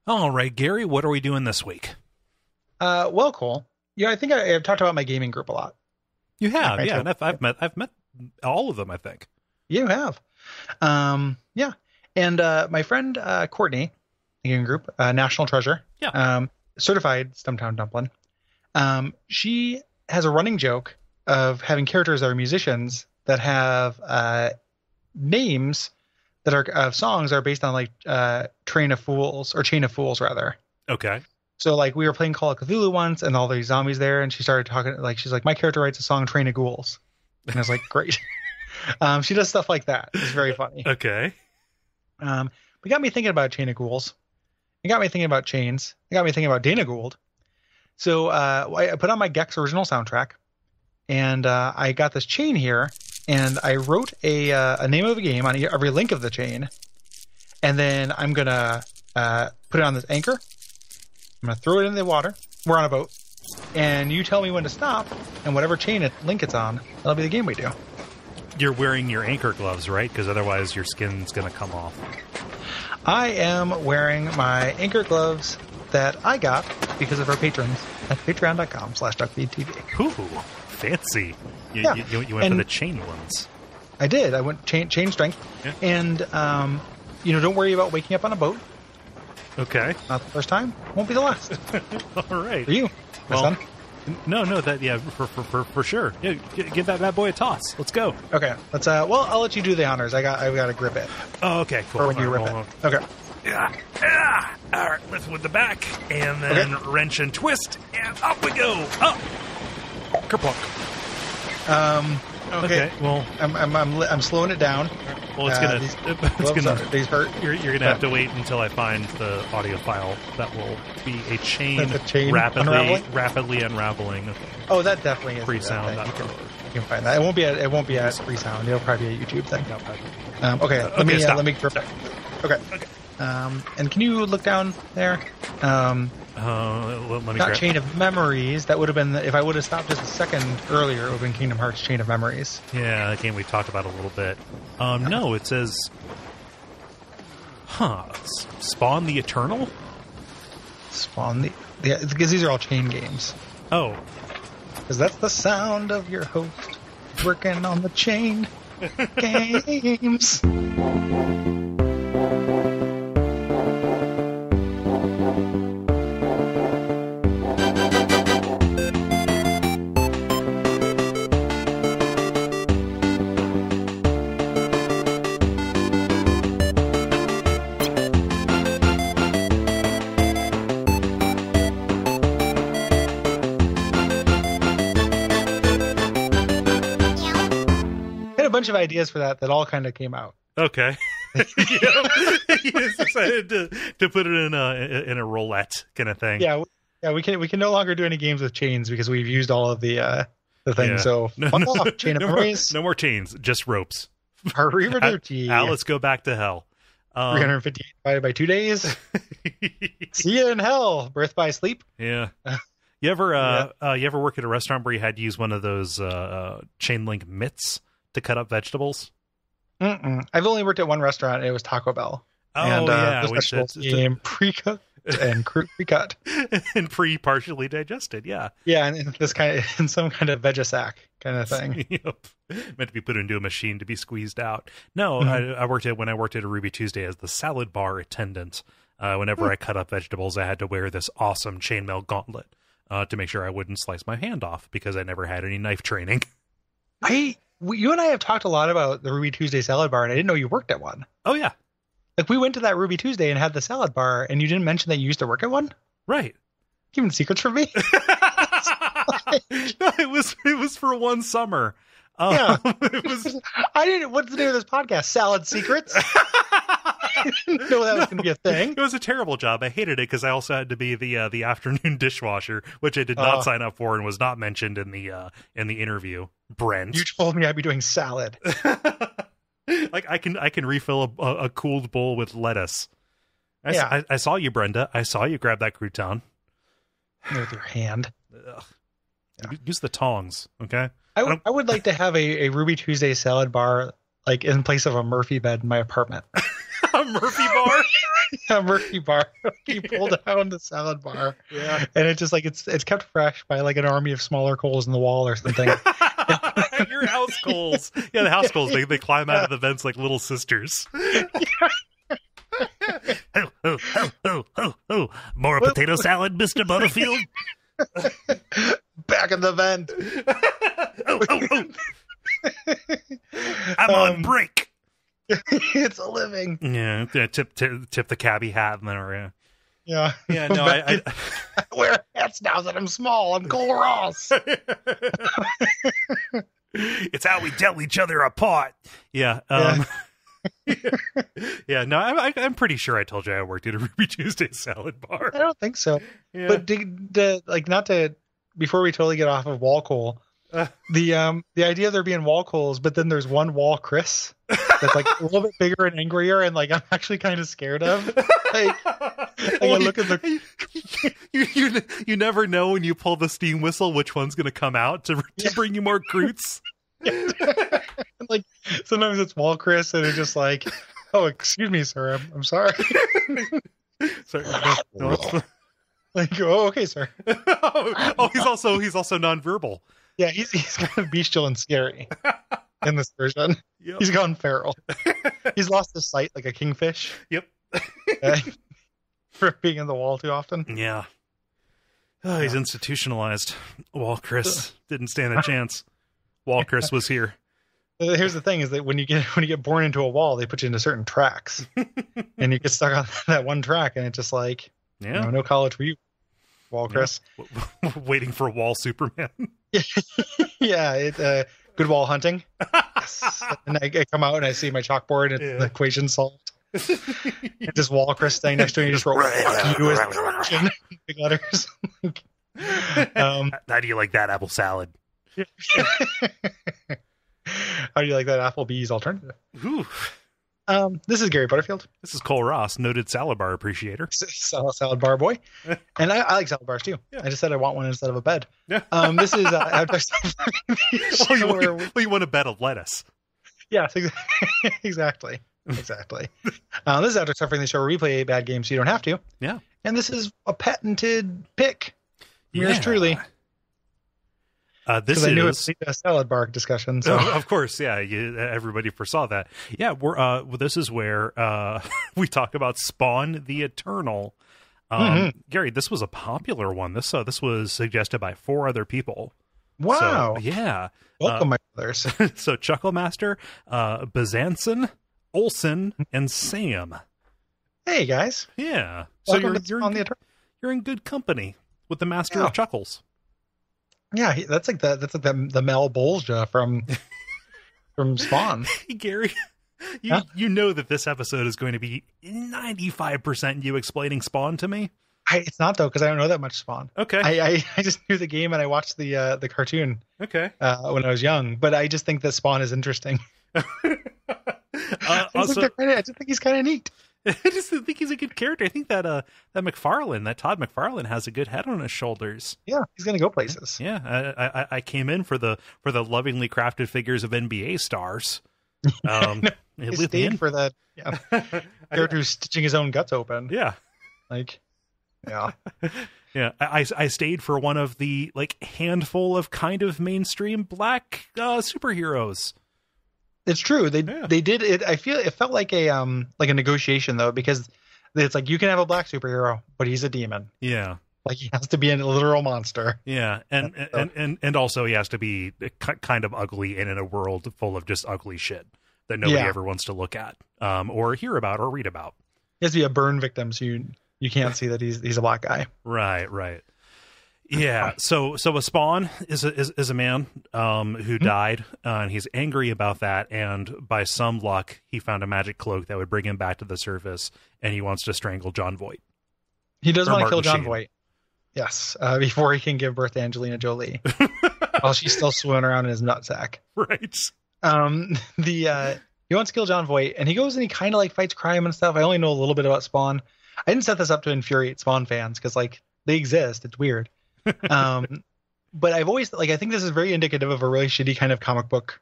All right, Gary, what are we doing this week? Well, cool. Yeah, I think I've talked about my gaming group a lot. You have, yeah, and I've met all of them, I think. You have. Yeah. And my friend Courtney, the gaming group, National Treasure, certified Stumptown Dumpling. She has a running joke of having characters that are musicians that have names that are of songs that are based on like Chain of Fools rather. Okay. So like we were playing Call of Cthulhu once and all these zombies there, and she started talking like she's like, my character writes a song Train of Ghouls. And I was like, great. She does stuff like that. It's very funny. Okay. It got me thinking about Chain of Ghouls. It got me thinking about chains. It got me thinking about Dana Gould. So I put on my Gex original soundtrack, and I got this chain here, and I wrote a name of a game on every link of the chain, and then I'm gonna put it on this anchor. I'm gonna throw it in the water. We're on a boat, and you tell me when to stop, and whatever link it's on, that'll be the game we do. You're wearing your anchor gloves, right? Because otherwise your skin's gonna come off. I am wearing my anchor gloves that I got because of our patrons at patreon.com/Duckfeed.tv. Ooh, fancy. You went for the chain ones. I did. I went chain strength. Yeah. And, don't worry about waking up on a boat. Okay. Not the first time. Won't be the last. All right. For you, my son. No, for sure. Yeah, give that bad boy a toss. Let's go. Okay. Let's. I'll let you do the honors. I've got to grip it. Oh, okay. Cool. Or when you rip it. Okay. Yeah. All right. Lift with the back, and then wrench and twist, and up we go. Up. Kerplunk. Okay. Well, I'm slowing it down. Well, these hurt. You're gonna have to wait until I find the audio file that will be a chain rapidly unraveling. Oh, that definitely is free sound. You can find that. It won't be at free sound. It'll probably be a YouTube thing. Okay. Let me grip it. Okay. And can you look down there? Let me not Chain of Memories. That would have been if I would have stopped just a second earlier. It would have been Kingdom Hearts Chain of Memories. Yeah, that game we talked about a little bit. No, it says, Spawn the Eternal. Because these are all chain games. Oh, because that's the sound of your host working on the chain games. Bunch of ideas for that all kind of came out. Okay. You decided to put it in a roulette kind of thing. Yeah. We can no longer do any games with chains because we've used all of the things. Yeah. So Chain of Memories. No more chains, just ropes. Let's go back to hell. 358 divided by 2 days. See you in hell. Birth by sleep. Yeah. You ever work at a restaurant where you had to use one of those chain link mitts to cut up vegetables? I've only worked at one restaurant, and it was Taco Bell. The vegetables came pre-cut and pre-cut and partially digested. Yeah, and in some kind of veggie-sack kind of thing. Yep. Meant to be put into a machine to be squeezed out. No, I worked at a Ruby Tuesday as the salad bar attendant. Whenever I cut up vegetables, I had to wear this awesome chainmail gauntlet to make sure I wouldn't slice my hand off because I never had any knife training. You and I have talked a lot about the Ruby Tuesday salad bar, and I didn't know you worked at one. Oh, yeah. Like, we went to that Ruby Tuesday and had the salad bar, and you didn't mention that you used to work at one? Right. Keeping secrets from me? No, it was for one summer. Yeah. What's the name of this podcast? Salad Secrets? I didn't know that was going to be a thing. It was a terrible job. I hated it because I also had to be the afternoon dishwasher, which I did not sign up for and was not mentioned in the interview. Brent, you told me I'd be doing salad. Like I can refill a cooled bowl with lettuce. I saw you, Brenda. I saw you grab that crouton with your hand. Ugh. Yeah. Use the tongs, okay? I would like to have a Ruby Tuesday salad bar, like in place of a Murphy bed in my apartment. A Murphy bar? a Murphy bar. You pull down the salad bar, Yeah. and it's just like it's kept fresh by like an army of smaller coals in the wall or something. Your house coals. Yeah, the house coals. They climb out of the vents like little sisters. Oh. More potato salad, Mr. Butterfield? Back in the vent. Oh. I'm on break. It's a living. Yeah, tip the cabbie hat and then Yeah. No, I wear hats now that I'm small. I'm Cole Ross. It's how we tell each other apart. Yeah. Yeah. No, I'm pretty sure I told you I worked at a Ruby Tuesday salad bar. I don't think so. Yeah. But not to before we totally get off of wall coal. The idea of there being wall coals, but then there's one wall Chris that's like a little bit bigger and angrier, and like I'm actually kind of scared of. Like I look at the you never know when you pull the steam whistle which one's going to come out to bring you more Croots. Like sometimes it's wall Chris, and it's just like, oh, excuse me, sir, I'm sorry. Sorry. No, like, oh, okay, sir. He's also nonverbal. Yeah, he's kind of bestial and scary in this version. Yep. He's gone feral. He's lost his sight like a kingfish. Yep. For being in the wall too often. Yeah. Oh, he's institutionalized. Wall Chris didn't stand a chance. Wall Chris was here. Here's the thing: is that when you get born into a wall, they put you into certain tracks, and you get stuck on that one track, and it's just like, no college for you, Wall Chris. Yeah. Waiting for Wall Superman. Yeah, good wall hunting. Yes. And I come out and I see my chalkboard and the equation solved. And just Wall Chris staying next to me, you just wrote you as the big letters. How do you like that apple salad? How do you like that Applebee's alternative? Ooh. This is Gary Butterfield. This is Cole Ross, noted salad bar appreciator. Salad bar boy. And I like salad bars too. Yeah. I just said I want one instead of a bed. Yeah. This is you want a bed of lettuce. Yes, exactly. This is After Suffering the Show, where we play bad games so you don't have to. Yeah. And this is a patented pick. Yours truly. This I knew it was a salad bar discussion. So. Of course, yeah. Everybody foresaw that. Yeah, this is where we talk about Spawn the Eternal. Gary, this was a popular one. This was suggested by 4 other people. Wow. So, yeah. Welcome, my brothers. So Chucklemaster, Bazanson, Olson, and Sam. Hey guys. Yeah. Welcome So you're in good company with the Master of Chuckles. Yeah, that's like the Mel Bolja from Spawn. Hey, Gary, you know that this episode is going to be 95% you explaining Spawn to me. It's not though, because I don't know that much Spawn. Okay, I just knew the game and I watched the cartoon. Okay, when I was young, but I just think that Spawn is interesting. I just think he's kind of neat. I just think he's a good character. I think that Todd McFarlane has a good head on his shoulders. Yeah, he's gonna go places. Yeah, I came in for the lovingly crafted figures of NBA stars. He stayed for that character who's stitching his own guts open. Yeah, yeah. I stayed for one of the handful of kind of mainstream black superheroes. It's true. They did it. I feel it felt like a negotiation though, because it's like you can have a black superhero, but he's a demon. Yeah, like he has to be a literal monster. Yeah, and also he has to be kind of ugly and in a world full of just ugly shit that nobody ever wants to look at, or hear about or read about. He has to be a burn victim, so you can't see that he's a black guy. Right. Yeah, so a Spawn is a man who died, and he's angry about that. And by some luck, he found a magic cloak that would bring him back to the surface, and he wants to strangle John Voight. He does want to kill John Voight. Yes, before he can give birth to Angelina Jolie, while she's still swimming around in his nutsack. Right. He wants to kill John Voight, and he goes and he kind of fights crime and stuff. I only know a little bit about Spawn. I didn't set this up to infuriate Spawn fans because they exist. It's weird. But I've always I think this is very indicative of a really shitty kind of comic book,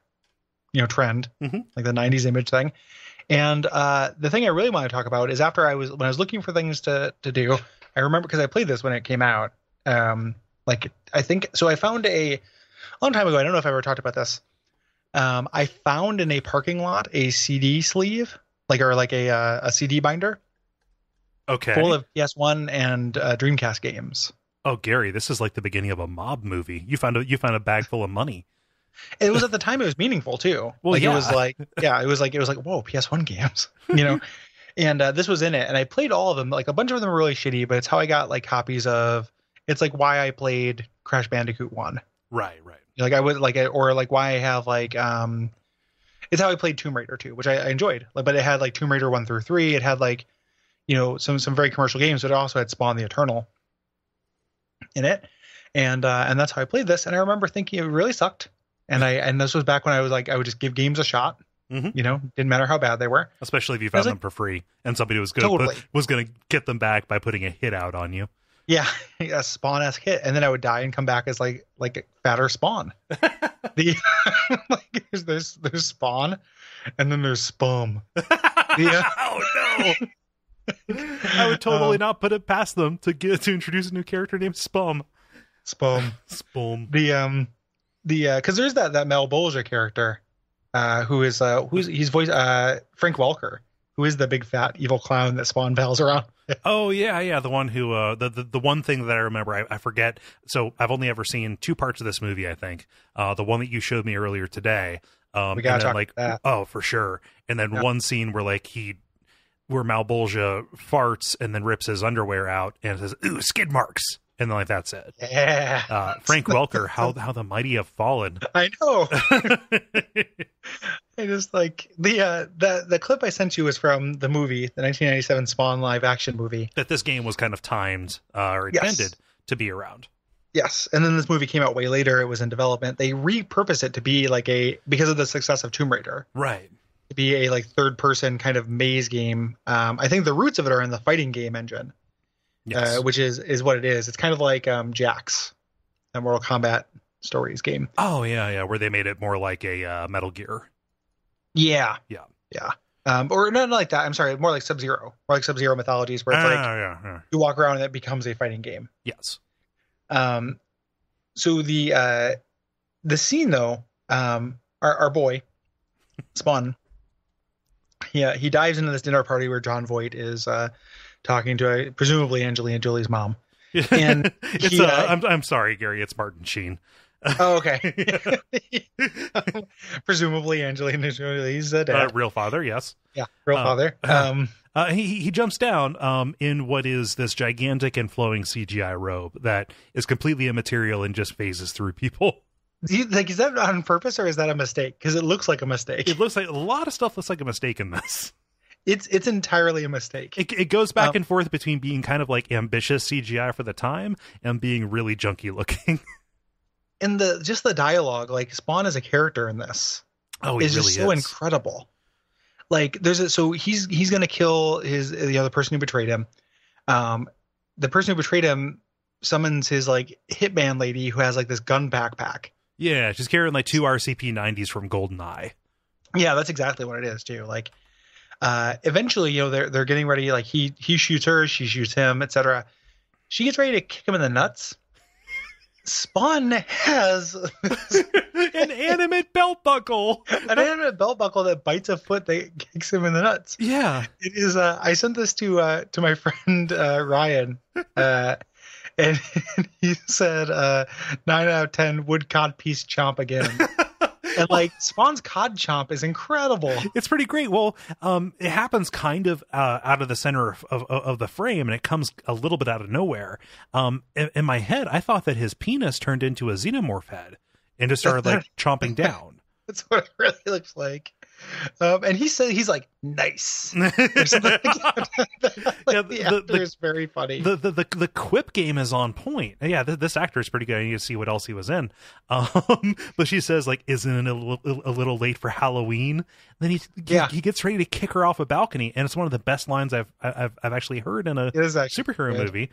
trend, like the 90s image thing. And the thing I really want to talk about is when I was looking for things to do, I remember because I played this when it came out. Like I think so. I found a long time ago. I don't know if I ever talked about this. I found in a parking lot a CD sleeve, like a CD binder, Okay. full of PS1 and Dreamcast games. Oh, Gary, this is like the beginning of a mob movie. You found a bag full of money. It was at the time it was meaningful too. Well, like yeah. it was like whoa, PS1 games, And this was in it, and I played all of them. Like a bunch of them were really shitty, but it's how I got like copies of. It's like why I played Crash Bandicoot 1. Right. Like I would like it, or like why I have like it's how I played Tomb Raider 2, which I enjoyed. Like, but it had like Tomb Raider 1 through 3. It had like some very commercial games, but it also had Spawn the Eternal in it, and that's how I played this. And I remember thinking it really sucked. And this was back when I was like I would just give games a shot. Mm-hmm. Didn't matter how bad they were. Especially if you found them for free and somebody was going to get them back by putting a hit out on you. Yeah, a Spawn-esque hit, and then I would die and come back as like a fatter Spawn. Like there's Spawn, and then there's Spum. Yeah. Oh no! I would totally not put it past them to introduce a new character named Spum. Spum. Because there's that Mel Bolger character, he's voiced Frank Welker, who is the big fat evil clown that Spawn pals around. Oh yeah, the one who the one thing that I remember, I forget. So I've only ever seen 2 parts of this movie, I think. The one that you showed me earlier today. We gotta talk about that. Oh, for sure. And then one scene where where Malbolgia farts and then rips his underwear out and says, "Ooh, skid marks." And then that's it. Yeah. Frank Welker, how the mighty have fallen. I know. I just like the clip I sent you was from the movie, the 1997 Spawn live action movie. That this game was kind of timed or intended to be around. Yes, and then this movie came out way later. It was in development. They repurposed it to be because of the success of Tomb Raider. Right. To be a like third person kind of maze game. I think the roots of it are in the fighting game engine. Yes. Which is what it is. It's kind of like Jax, a Mortal Kombat Stories game. Oh yeah, where they made it more like a Metal Gear. Yeah. Or not like that. I'm sorry, more like Sub-Zero. More like Sub-Zero Mythologies, where it's you walk around and it becomes a fighting game. Yes. So the scene though, our boy Spawn, he dives into this dinner party where John Voight is talking to presumably Angelina Jolie's mom. And I'm sorry, Gary, it's Martin Sheen. Oh, okay. Presumably Angelina Jolie's dad. Real father, yes. Yeah, real father. He jumps down in what is this gigantic and flowing CGI robe that is completely immaterial and just phases through people. Is that on purpose or is that a mistake? Because it looks like a mistake. It looks like a lot of stuff looks like a mistake in this. It's entirely a mistake. It goes back and forth between being kind of like ambitious CGI for the time and being really junky looking. And the dialogue, like Spawn as a character in this, is just so incredible. Like he's gonna kill the other person who betrayed him. The person who betrayed him summons his like hitman lady who has like this gun backpack. Yeah, she's carrying like 2 RCP 90s from GoldenEye. Yeah, that's exactly what it is too. Like. Eventually, they're getting ready. Like he shoots her, she shoots him, etc. She gets ready to kick him in the nuts. Spawn has an animate belt buckle, that bites a foot that kicks him in the nuts. Yeah, it is. I sent this to my friend Ryan, and he said 9 out of 10 wood cod piece chomp again. And like Spawn's cod chomp is incredible. It's pretty great. Well, it happens kind of out of the center of the frame, and it comes a little bit out of nowhere. In my head, I thought that his penis turned into a xenomorph head and just started like chomping down. That's what it really looks like. And he said he's like nice. The actor is very funny. The quip game is on point. Yeah, this actor is pretty good. I need to see what else he was in. But she says like, "Isn't it a little late for Halloween?" Then he gets ready to kick her off a balcony, and it's one of the best lines I've actually heard in a superhero movie.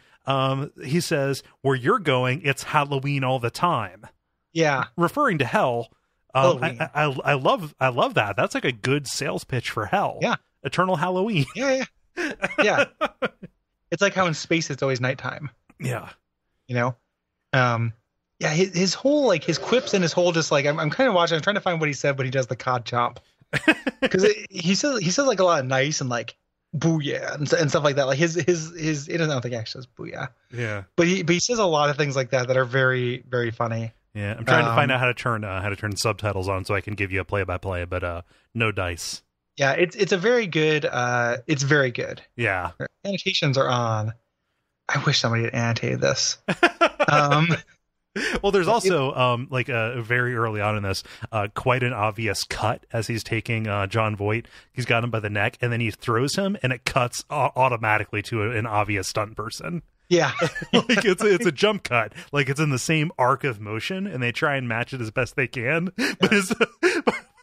He says, "Where you're going, it's Halloween all the time." Yeah, referring to hell. Halloween. I love that. That's like a good sales pitch for hell. Yeah. Eternal Halloween. Yeah. It's like how in space it's always nighttime. Yeah. You know? Yeah, his whole, like, his quips and his whole, just like, I'm kind of watching, I'm trying to find what he said when he does the cod chomp. Because he says like a lot of nice and like booyah and stuff like that. Like his it doesn't, I don't think he actually says booyah. Yeah. But he says a lot of things like that are very, very funny. Yeah. I'm trying to find out how to turn subtitles on so I can give you a play-by-play, but no dice. Yeah, it's a very good, it's very good. Yeah. Annotations are on. I wish somebody had annotated this. Well, there's also very early on in this, quite an obvious cut as he's taking John Voight. He's got him by the neck, and then he throws him, and it cuts automatically to an obvious stunt person. Yeah, like it's a jump cut, like it's in the same arc of motion, and they try and match it as best they can. But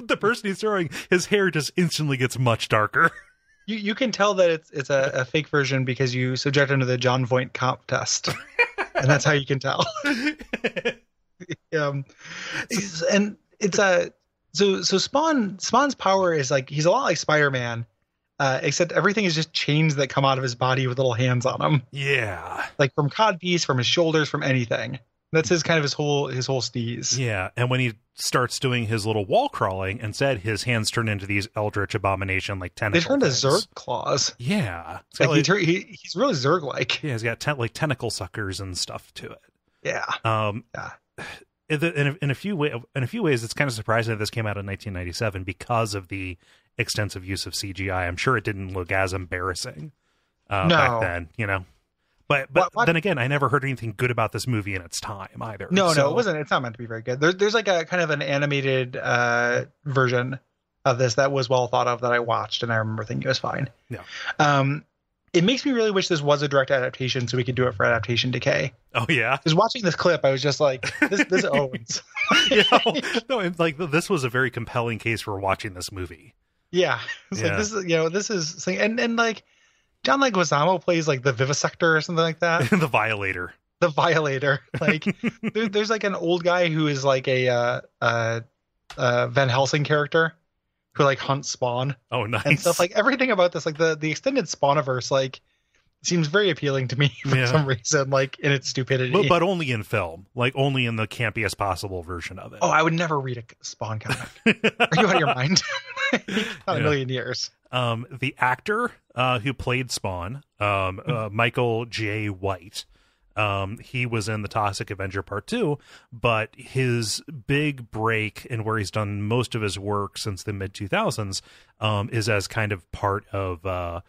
the person he's throwing, his hair just instantly gets much darker. You can tell that it's a fake version because you subject him to the John Voight comp test. And that's how you can tell. And it's so Spawn's power is like, he's a lot like Spider-Man, except everything is just chains that come out of his body with little hands on them. Yeah, like from codpiece, from his shoulders, from anything. That's his kind of his whole steez. Yeah, and when he starts doing his little wall crawling, instead his hands turn into these eldritch abomination like tentacles. They turn to Zerg claws. Yeah, like he's really Zerg like. Yeah, he's got tentacle suckers and stuff to it. Yeah. Yeah. In a few ways, it's kind of surprising that this came out in 1997 because of the extensive use of CGI. I'm sure it didn't look as embarrassing back then, you know. But then again, I never heard anything good about this movie in its time either. No, it wasn't. It's not meant to be very good. There's like a kind of an animated version of this that was well thought of that I watched, and I remember thinking it was fine. Yeah. It makes me really wish this was a direct adaptation so we could do it for Adaptation Decay. Oh yeah. Because watching this clip, I was just like, this owns. No, and like this was a very compelling case for watching this movie. Yeah. It's like this is and like. John Leguizamo plays like the Vivisector or something like that. The Violator. The Violator. Like there's like an old guy who is like a Van Helsing character who like hunts Spawn. Oh, nice. And stuff like everything about this, like the extended Spawniverse, like seems very appealing to me for some reason, like in its stupidity. But only in film, like only in the campiest possible version of it. Oh, I would never read a Spawn comic. Are you out of your mind? Not a million years. The actor who played Spawn, Michael J. White, he was in The Toxic Avenger Part 2, but his big break and where he's done most of his work since the mid-2000s is as kind of part of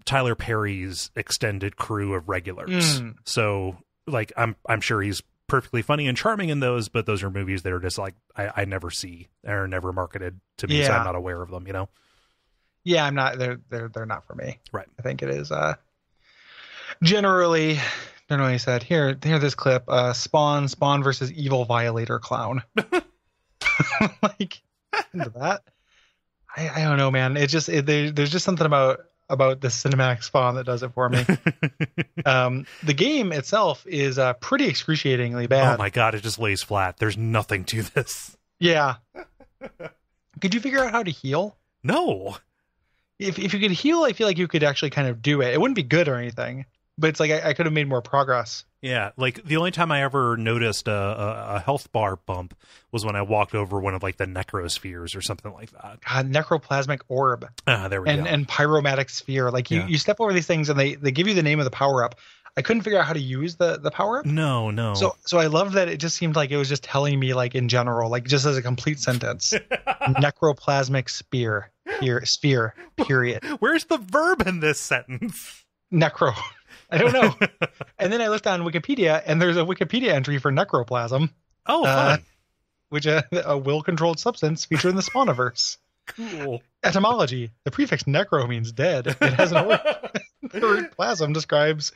Tyler Perry's extended crew of regulars. So, like, I'm sure he's perfectly funny and charming in those, but those are movies that are just like I never see. They're never marketed to me, so I'm not aware of them, you know. Yeah, I'm not. They're not for me. Right. I think it is generally. Don't know what he said. Here. This clip. Spawn versus evil Violator clown. Like into that. I don't know, man. It just there's just something about the cinematic Spawn that does it for me. The game itself is pretty excruciatingly bad. Oh my god, it just lays flat. There's nothing to this. Yeah. Could you figure out how to heal? No. If you could heal, I feel like you could actually kind of do it. It wouldn't be good or anything, but it's like I could have made more progress. Yeah, like the only time I ever noticed a health bar bump was when I walked over one of like the necrospheres or something like that. God, necroplasmic orb. There we go. And pyromatic sphere. Like you step over these things and they give you the name of the power up. I couldn't figure out how to use the power up. No. So I love that it just seemed like it was just telling me like in general, like just as a complete sentence. Necroplasmic sphere, period. Where's the verb in this sentence? Necro. I don't know. And then I looked on Wikipedia and there's a Wikipedia entry for necroplasm. Oh, fun. Which a will-controlled substance featured in the Spawniverse. Cool. Etymology. The prefix necro means dead. It has an word. The word plasm describes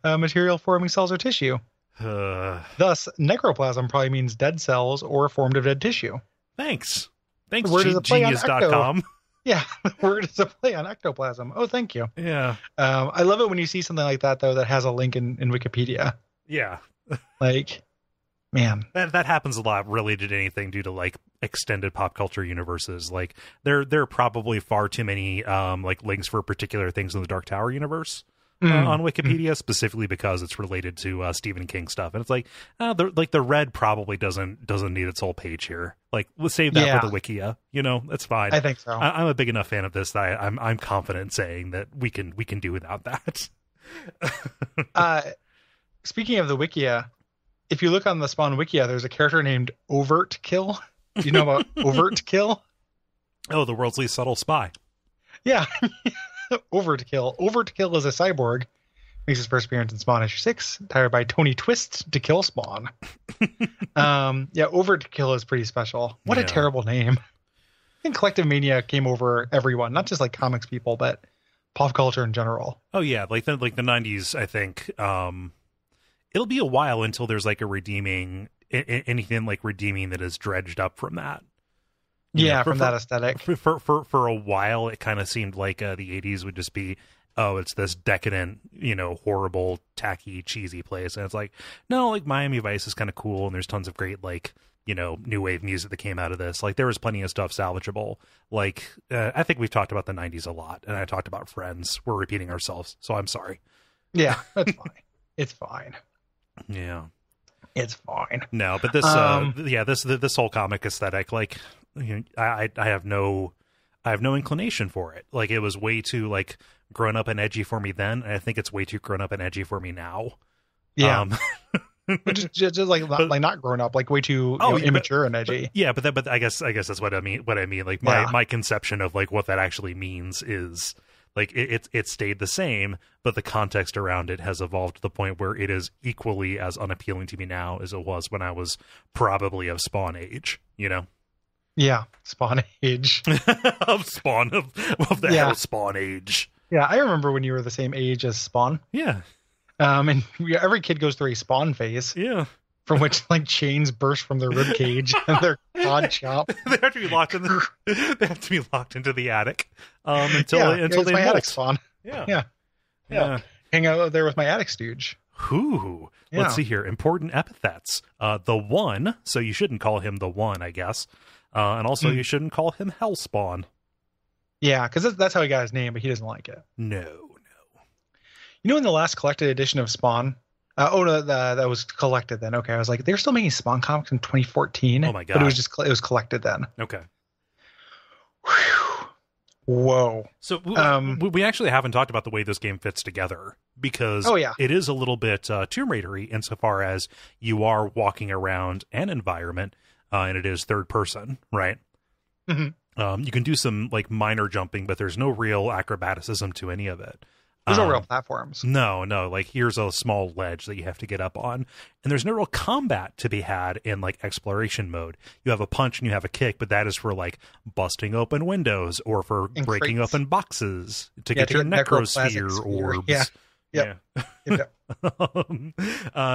material forming cells or tissue. Thus, necroplasm probably means dead cells or formed of dead tissue. Thanks, Genius.com. Yeah, the word is a play on ectoplasm. Oh, thank you. Yeah. I love it when you see something like that, though, that has a link in Wikipedia. Yeah. Like, Man. That happens a lot related to anything due to like extended pop culture universes. Like there are probably far too many like links for particular things in the Dark Tower universe on Wikipedia, specifically because it's related to Stephen King stuff. And it's like the red probably doesn't need its whole page here. Like let's save that for the Wikia. You know, that's fine. I think so. I'm a big enough fan of this that I'm confident in saying that we can do without that. Speaking of the Wikia, if you look on the Spawn Wikia, there's a character named Overt Kill. Do you know about Overt Kill? Oh, the world's least subtle spy. Yeah. Overt Kill. Overt Kill is a cyborg. Makes his first appearance in Spawn issue 6, hired by Tony Twist to kill Spawn. Overt Kill is pretty special. What a terrible name. I think Collective Mania came over everyone, not just like comics people, but pop culture in general. Oh yeah, like the 90s, I think. It'll be a while until there's like a redeeming anything like redeeming that is dredged up from that. From that aesthetic. For a while, it kind of seemed like the 80s would just be, it's this decadent, horrible, tacky, cheesy place. And it's like, no, like Miami Vice is kind of cool. And there's tons of great, like, new wave music that came out of this. Like there was plenty of stuff salvageable. Like, I think we've talked about the 90s a lot. And I talked about Friends. We're repeating ourselves. So I'm sorry. Yeah, that's fine. It's fine. Yeah. It's fine. No, but this, this whole comic aesthetic, like, I have no inclination for it. Like it was way too like grown up and edgy for me then, and I think it's way too grown up and edgy for me now. Yeah, just like not grown up, like way too immature and edgy. But I guess that's what I mean. Like my conception of like what that actually means is like it stayed the same, but the context around it has evolved to the point where it is equally as unappealing to me now as it was when I was probably of Spawn age. Yeah, Spawn age. of Spawn of the hell Spawn age. Yeah, I remember when you were the same age as Spawn. Yeah. And every kid goes through a Spawn phase. Yeah. From which like chains burst from their rib cage and their pod chop. They have to be locked into the attic. Until they my molt. attic Spawn. Yeah. Hang out there with my attic stooge. Ooh. Let's see here. Important epithets. The One, so you shouldn't call him the One, I guess. And also you shouldn't call him Hellspawn. Yeah, because that's how he got his name, but he doesn't like it. No. In the last collected edition of Spawn, that was collected then. Okay, I was like, they're still making Spawn comics in 2014. Oh my god! But it was collected then. Okay. Whew. Whoa. So we actually haven't talked about the way this game fits together because it is a little bit Tomb Raider-y insofar as you are walking around an environment and it is third person, right? Mm-hmm. You can do some like minor jumping, but there's no real acrobaticism to any of it. There's no real platforms. No. Like here's a small ledge that you have to get up on, and there's no real combat to be had in like exploration mode. You have a punch and you have a kick, but that is for like busting open windows or for breaking crates. open boxes to get your necrosphere orbs. Yeah.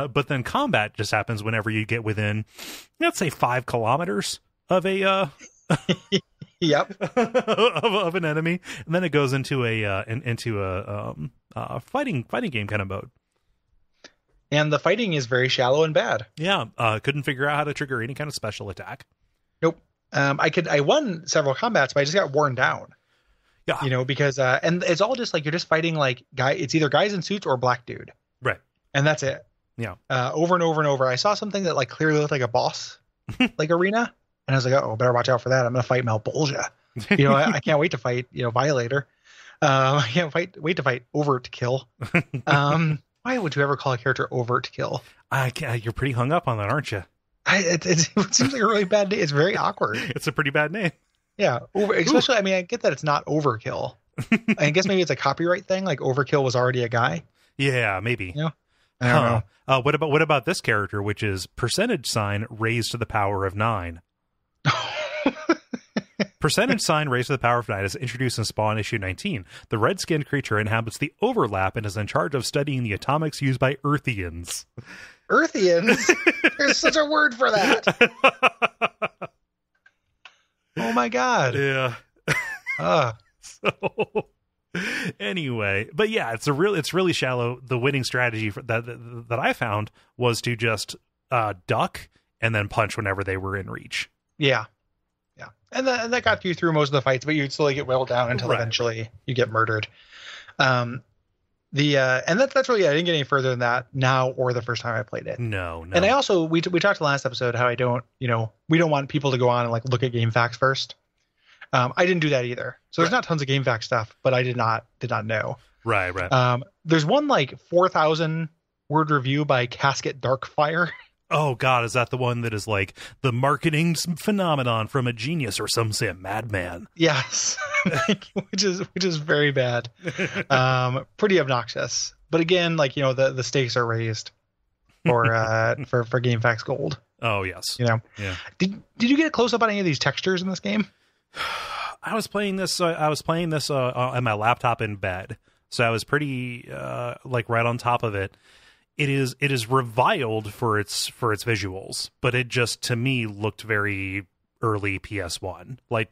But then combat just happens whenever you get within, let's say, 5 kilometers of a of an enemy, and then it goes into a fighting game kind of mode. And the fighting is very shallow and bad. Yeah, couldn't figure out how to trigger any kind of special attack. Nope. I won several combats, but I just got worn down. Yeah. Because and it's all just like you're just fighting like it's either guys in suits or black dude. Right. And that's it. Yeah. Over and over and over. I saw something that like clearly looked like a boss like arena. And I was like, better watch out for that. I'm going to fight Malbolgia. I can't wait to fight, Violator. I can't wait to fight Overt Kill. Why would you ever call a character Overt Kill? You're pretty hung up on that, aren't you? It seems like a really bad name. It's very awkward. It's a pretty bad name. Yeah. Especially, I get that it's not Overkill. I guess maybe it's a copyright thing. Like Overkill was already a guy. Yeah, maybe. I don't know. What about this character, which is % raised to the power of 9? Percentage sign raised to the power of 9 is introduced in Spawn issue 19. The red-skinned creature inhabits the overlap and is in charge of studying the atomics used by Earthians. Earthians? There's such a word for that. Oh my god. Yeah. So anyway, but yeah, it's really shallow. The winning strategy that I found was to just duck and then punch whenever they were in reach. Yeah. Yeah. And that got you through most of the fights, but you'd slowly get whittled down until Right. eventually you get murdered. And that's really, I didn't get any further than that now or the first time I played it. No. And I also, we talked in the last episode how I don't, we don't want people to go on and like look at GameFAQs first. I didn't do that either. So there's not tons of GameFAQ stuff, but I did not know. Right. There's one like 4,000 word review by Casket Darkfire. Oh God, is that the one that is like the marketing phenomenon from a genius, or some say a madman? Yes, which is very bad, pretty obnoxious. But again, like the stakes are raised for GameFAQs Gold. Oh yes, Yeah. Did you get a close up on any of these textures in this game? I was playing this. On my laptop in bed, so I was pretty like right on top of it. It is reviled for its visuals, but it just to me looked very early PS1, like,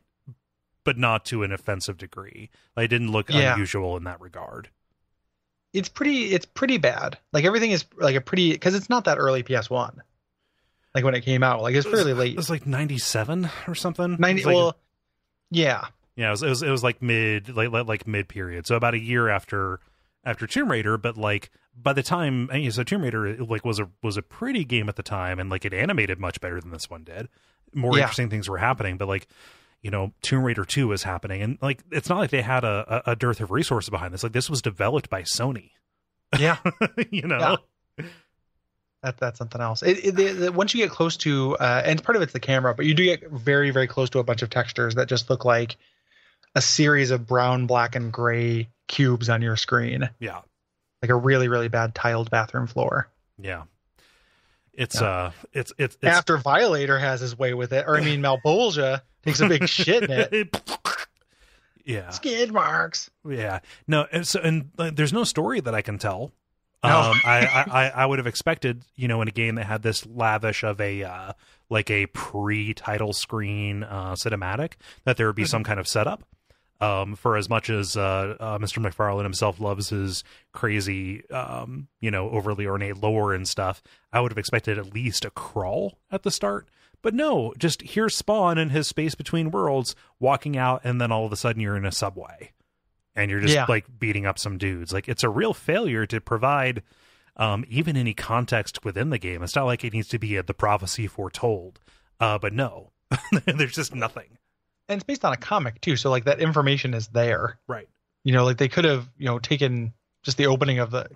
but not to an offensive degree. Like, it didn't look unusual in that regard. It's pretty bad. Like everything is like because it's not that early PS1. Like when it came out, like it's fairly late. It was like 97 or something. 90. Like, yeah. Yeah, it was like mid period. So about a year after Tomb Raider, but like by the time, so Tomb Raider like was a pretty game at the time, and like it animated much better than this one did. More interesting things were happening, but like Tomb Raider 2 was happening, and like it's not like they had a dearth of resources behind this. Like this was developed by Sony. Yeah. Yeah. That's something else. Once you get close to, and part of it's the camera, but you do get very, very close to a bunch of textures that just look like a series of brown, black, and gray cubes on your screen. Yeah. Like a really, really bad tiled bathroom floor. Yeah. It's after Violator has his way with it, or Malbolgia takes a big shit in it. Yeah. Skid marks. Yeah. No, and there's no story that I can tell. No. I would have expected, in a game that had this lavish of a like a pre-title screen cinematic, that there would be some kind of setup. For as much as Mr. McFarlane himself loves his crazy, overly ornate lore and stuff, I would have expected at least a crawl at the start. But no, just here's Spawn in his space between worlds walking out, and then all of a sudden you're in a subway. And you're just like beating up some dudes. Like, it's a real failure to provide even any context within the game. It's not like it needs to be the prophecy foretold. But no, there's just nothing. And it's based on a comic too, so like that information is there. Right. Like they could have taken just the opening of the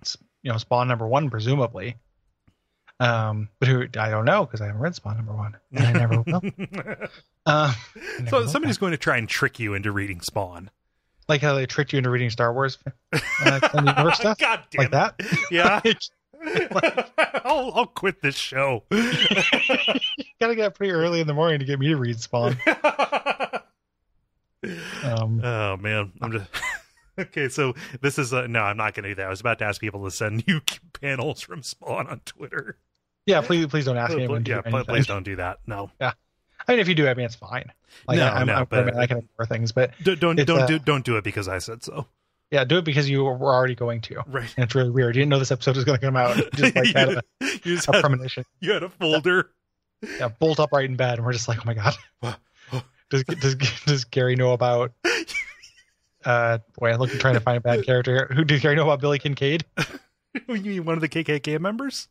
Spawn #1 presumably. But I don't know, because I haven't read Spawn #1 and I never will. So somebody's going to try and trick you into reading Spawn. Like how they tricked you into reading Star Wars stuff? God damn like that? Yeah. I'll quit this show. Gotta get up pretty early in the morning to get me to read Spawn. Oh man, I'm just okay. So this is no, I'm not going to do that. I was about to ask people to send you panels from Spawn on Twitter. Yeah, please don't ask me. Please don't do that. No. Yeah. I mean, if you do, it's fine. Like, but I can ignore things, but don't do it because I said so. Yeah, do it because you were already going to. Right. And it's really weird. You didn't know this episode was going to come out. Just like had a premonition. You had a folder. Yeah, bolt upright in bed, and we're just like, oh my god. Does Gary know about? I'm trying to find a bad character. Who does Gary know about? Billy Kincaid? You mean one of the KKK members?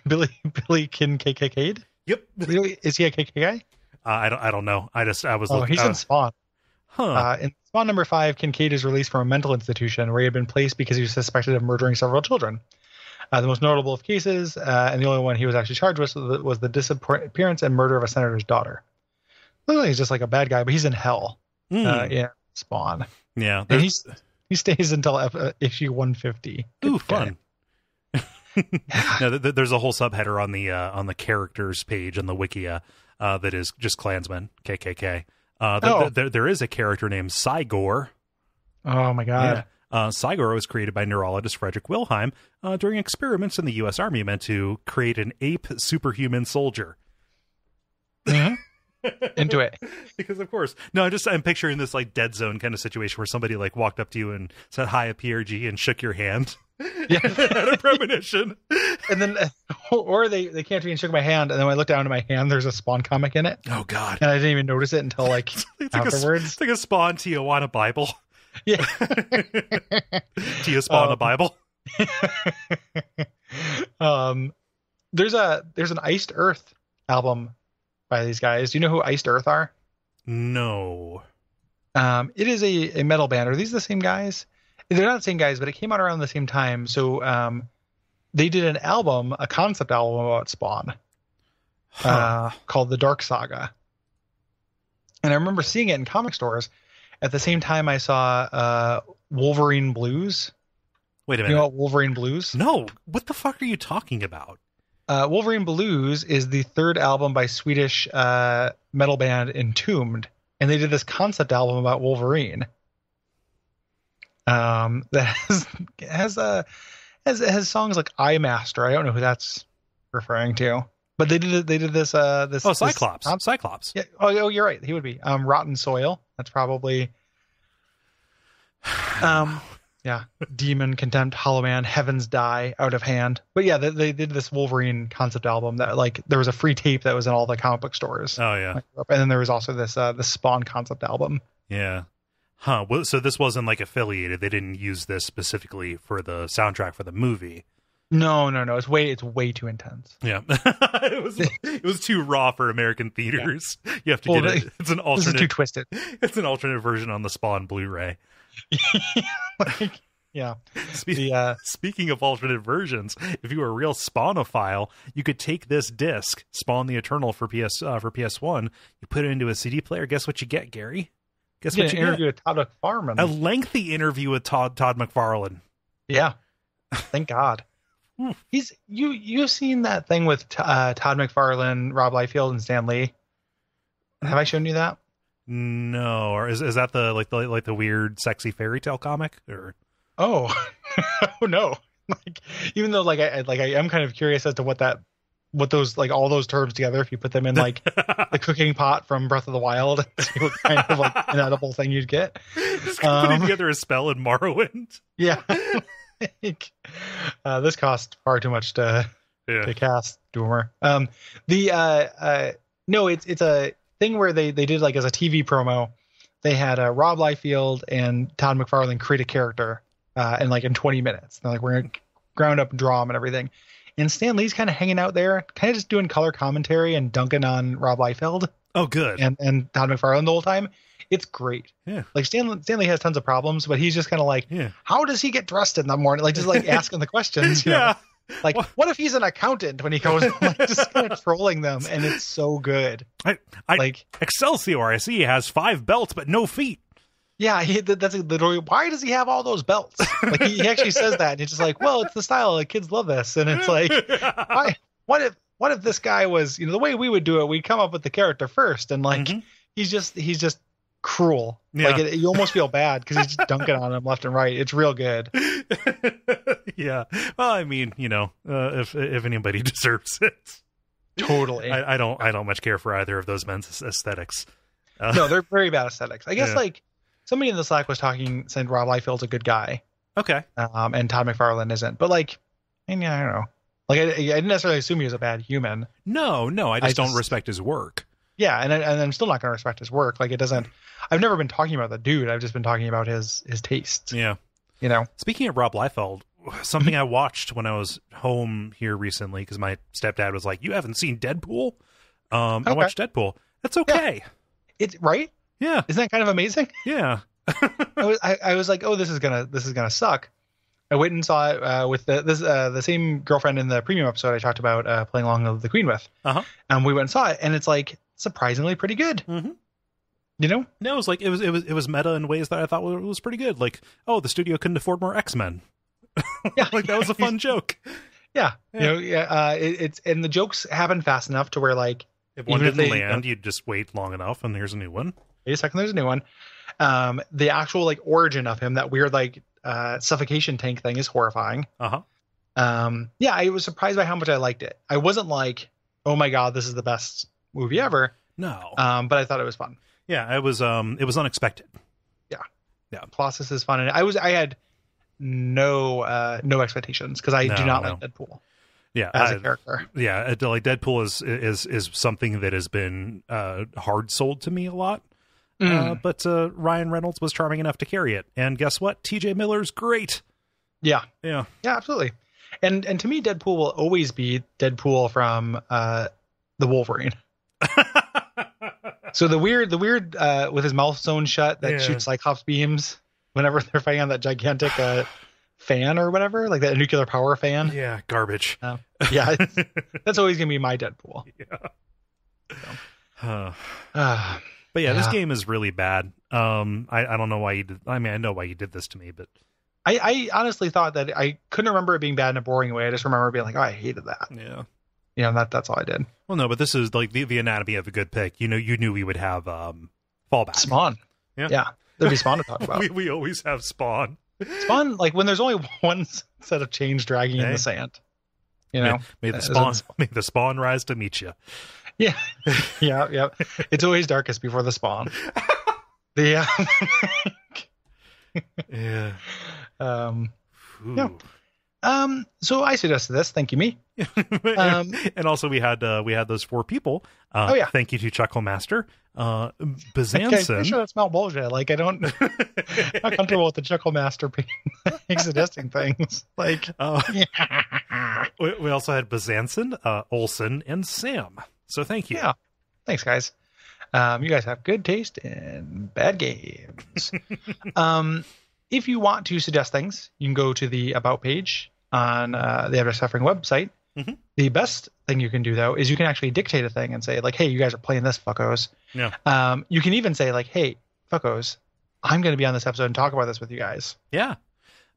Billy Kincaid? Yep. Is he a KKK guy? I don't know. I was. He's in Spawn. Huh. In Spawn #5, Kincaid is released from a mental institution where he had been placed because he was suspected of murdering several children. The most notable of cases, and the only one he was actually charged with, was the disappearance and murder of a senator's daughter. Literally, he's just like a bad guy, but he's in hell. Yeah, Spawn. Yeah, and he stays until issue 150. Ooh, fun. No, there's a whole subheader on the characters page on the Wikia that is just Klansmen, KKK. There is a character named Cygor. Oh my god. Yeah. Cygor was created by neurologist Frederick Wilhelm during experiments in the U.S. Army meant to create an ape superhuman soldier. Mm-hmm. Into it. Because of course. No, I'm picturing this like Dead Zone kind of situation where somebody like walked up to you and said, "Hi, a PRG," and shook your hand. Yeah. Had a premonition. And then, or they came to me and shook my hand, and then when I looked down at my hand, there's a Spawn comic in it. Oh God! And I didn't even notice it until like afterwards. It's like a Spawn Tijuana Bible. Yeah. Tia Spawn a Bible. There's an Iced Earth album by these guys. Do you know who Iced Earth are? No. It is a metal band. Are these the same guys? They're not the same guys, but it came out around the same time. So they did an album, a concept album about Spawn, called The Dark Saga. And I remember seeing it in comic stores at the same time I saw Wolverine Blues. Wait a minute. You know what Wolverine Blues? No. What the fuck are you talking about? Wolverine Blues is the third album by Swedish metal band Entombed, and they did this concept album about Wolverine. That has songs like "I Master." I don't know who that's referring to, but they did this. Cyclops. Cyclops. Yeah. Oh, you're right. He would be. Rotten Soil. That's probably. Yeah. Demon, Contempt, Hollow Man, Heavens Die, Out of Hand. But yeah, they did this Wolverine concept album that like there was a free tape that was in all the comic book stores. Oh yeah. And then there was also this Spawn concept album. Yeah. Huh. Well, so this wasn't like affiliated. They didn't use this specifically for the soundtrack for the movie. No. It's way too intense. Yeah. it was too raw for American theaters. Yeah. You have to get it. It's an alternate. This is too twisted. It's an alternate version on the Spawn Blu-ray. Yeah. Speaking of alternate versions, if you were a real Spawnophile, you could take this disc, Spawn the Eternal for PS1, you put it into a CD player. Guess what you get, Gary? Guess what you get? Interview with Todd McFarlane. A lengthy interview with Todd McFarlane. Yeah. Thank God. You've seen that thing with Todd McFarlane, Rob Liefeld, and Stan Lee? Have I shown you that? No, or is that the weird sexy fairy tale comic? Or oh no, like even though I am kind of curious as to what those like all those terms together, if you put them in like the cooking pot from Breath of the Wild, see what kind of like inedible thing you'd get. Just putting together a spell in Morrowind. Yeah. This cost far too much to cast Doomer. No, it's a thing where they did like as a TV promo, they had Rob Liefeld and Todd McFarlane create a character in 20 minutes. They're like, we're gonna ground up and draw him and everything. And Stan Lee's kind of hanging out there, kind of just doing color commentary and dunking on Rob Liefeld. Oh, good. And Todd McFarlane the whole time. It's great. Yeah. Like Stan Lee has tons of problems, but he's just kind of like, how does he get dressed in the morning? Like just like asking the questions. You know? Like, what if he's an accountant when he goes, like, just kind of trolling them, and it's so good. Excelsior, I see he has 5 belts, but no feet. Yeah, that's literally, why does he have all those belts? Like, he actually says that, and he's just like, well, it's the style, like, kids love this, and it's like, what if this guy was, the way we would do it, we'd come up with the character first, and like, he's just cruel. Yeah. Like you almost feel bad because he's just dunking on him left and right. It's real good. Yeah. Well, I mean, if anybody deserves it, totally. I don't much care for either of those men's aesthetics. No, they're very bad aesthetics. I guess like somebody in the Slack was saying Rob Liefeld's a good guy. Okay. And Todd McFarlane isn't. But like, I don't know. Like I didn't necessarily assume he was a bad human. No, I just don't respect his work. Yeah, and I'm still not going to respect his work. Like it doesn't. I've never been talking about the dude. I've just been talking about his tastes. Yeah. Speaking of Rob Liefeld, something I watched when I was home here recently because my stepdad was like, "You haven't seen Deadpool?" I watched Deadpool. That's okay. Yeah. It's right. Yeah. Isn't that kind of amazing? Yeah. I was like, oh, this is gonna suck. I went and saw it with the same girlfriend in the premium episode I talked about playing along with the Queen with. And we went and saw it, and it's like surprisingly pretty good. Mm-hmm. No, it was like it was meta in ways that I thought was pretty good. Like, oh, the studio couldn't afford more X-Men. Yeah, like that was a fun joke. Yeah. It's and the jokes happen fast enough to where like if one didn't land, you'd just wait long enough, and here's a new one. Wait a second, there's a new one. The actual like origin of him, that weird like suffocation tank thing, is horrifying. Yeah, I was surprised by how much I liked it. I wasn't like, oh my god, this is the best movie ever. No. But I thought it was fun. Yeah, it was unexpected. Yeah. Colossus is fun, and I had no expectations because I do not No. like Deadpool Yeah, as a character. Yeah, like Deadpool is something that has been hard sold to me a lot. But Ryan Reynolds was charming enough to carry it, and guess what? T.J. Miller's great. Yeah, Yeah, absolutely. And to me, Deadpool will always be Deadpool from the Wolverine. So the weird with his mouth sewn shut that shoots Cyclops beams whenever they're fighting on that gigantic fan or whatever, like that nuclear power fan. Yeah, garbage. Yeah, that's always gonna be my Deadpool. Yeah. But yeah, this game is really bad. I don't know why you did. I mean, I know why you did this to me, but I honestly thought that I couldn't remember it being bad in a boring way. I just remember being like, oh, I hated that. Yeah. You know, that's all I did. Well, no, but this is like the anatomy of a good pick. You know, you knew we would have fallback. Spawn. Yeah. There'd be Spawn to talk about. we always have Spawn. Spawn, like when there's only one set of chains dragging in the sand. You know, may the spawn rise to meet you. Yeah, yeah. It's always darkest before the spawn. Yeah. So I suggested this. Thank you, me. And also we had those 4 people. Thank you to Chucklemaster, Bazanson. I'm sure that's not bullshit. Like I'm not comfortable with the Chucklemaster suggesting things. Like, we also had Bazanson, Olson, and Sam. So thank you. Yeah, thanks, guys. You guys have good taste in bad games. If you want to suggest things, you can go to the About page on the Ever Suffering website. Mm-hmm. The best thing you can do, though, is you can actually dictate a thing and say, like, hey, you guys are playing this, fuckos. Yeah. You can even say, like, hey, fuckos, I'm going to be on this episode and talk about this with you guys. Yeah.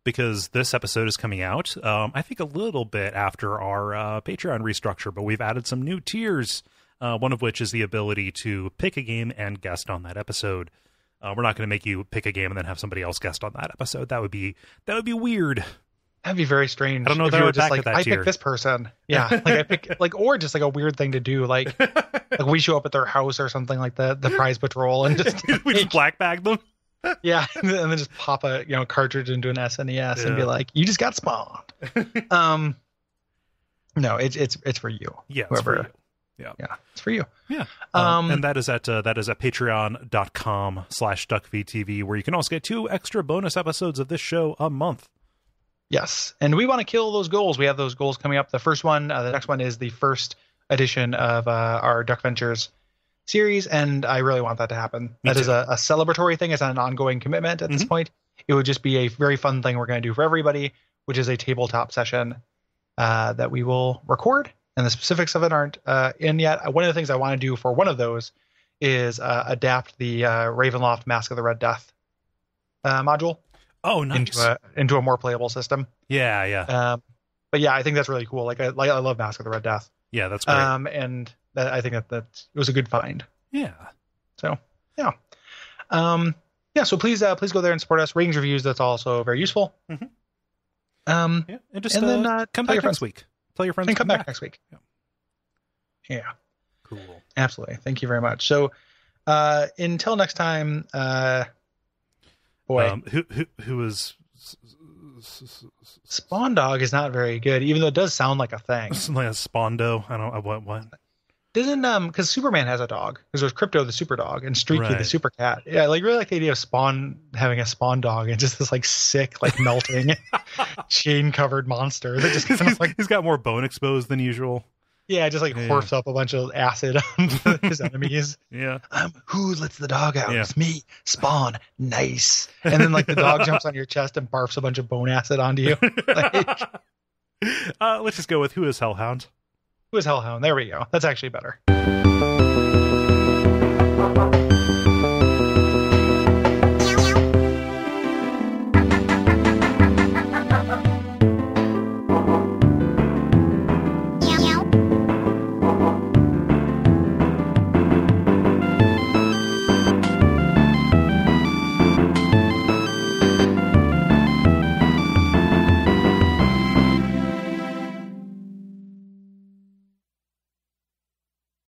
Because this episode is coming out, I think a little bit after our Patreon restructure, but we've added some new tiers, one of which is the ability to pick a game and guest on that episode. We're not going to make you pick a game and then have somebody else guest on that episode. That would be weird. That'd be very strange. I don't know if you were just like, I pick this person. Yeah, like I pick or just like a weird thing to do, like we show up at their house or something like the prize patrol and just we just black bag them. Yeah, and then just pop a cartridge into an SNES and be like, "You just got spawned." No, it's for you. Yeah, whoever. It's for you. Yeah, it's for you. Yeah, and that is at patreon.com/Duckfeed.tv, where you can also get 2 extra bonus episodes of this show a month. Yes, and we want to kill those goals. We have those goals coming up. The first one, the next one is the first edition of our Duck Ventures series, and I really want that to happen. That is a celebratory thing. It's not an ongoing commitment at this point. It would just be a very fun thing we're going to do for everybody, which is a tabletop session that we will record, and the specifics of it aren't in yet. One of the things I want to do for one of those is adapt the Ravenloft Mask of the Red Death module. Oh, nice. Into a more playable system. Yeah. But yeah, I think that's really cool. Like I love Mask of the Red Death. Yeah, that's great. And I think that it was a good find. Yeah. So yeah. So please go there and support us. Ratings, reviews. That's also very useful. Mm-hmm. And just then come back next week. Tell your friends and come back next week. Yeah. Cool. Absolutely. Thank you very much. So until next time. Boy, who is Spawn Dog is not very good, even though it does sound like a thing. Like a Spondo. I don't know what. Doesn't because Superman has a dog, because there's Crypto the super dog and Streaky the super cat. Yeah, I really like the idea of Spawn having a Spawn Dog and just this like sick, like melting, chain covered monster that just kind of like he's got more bone exposed than usual. Yeah, just like horfs up a bunch of acid on his enemies. Yeah. Who lets the dog out? Yeah. It's me, Spawn. Nice. And then like the dog jumps on your chest and barfs a bunch of bone acid onto you. Like, let's just go with who is Hellhound. Who is Hellhound? There we go. That's actually better.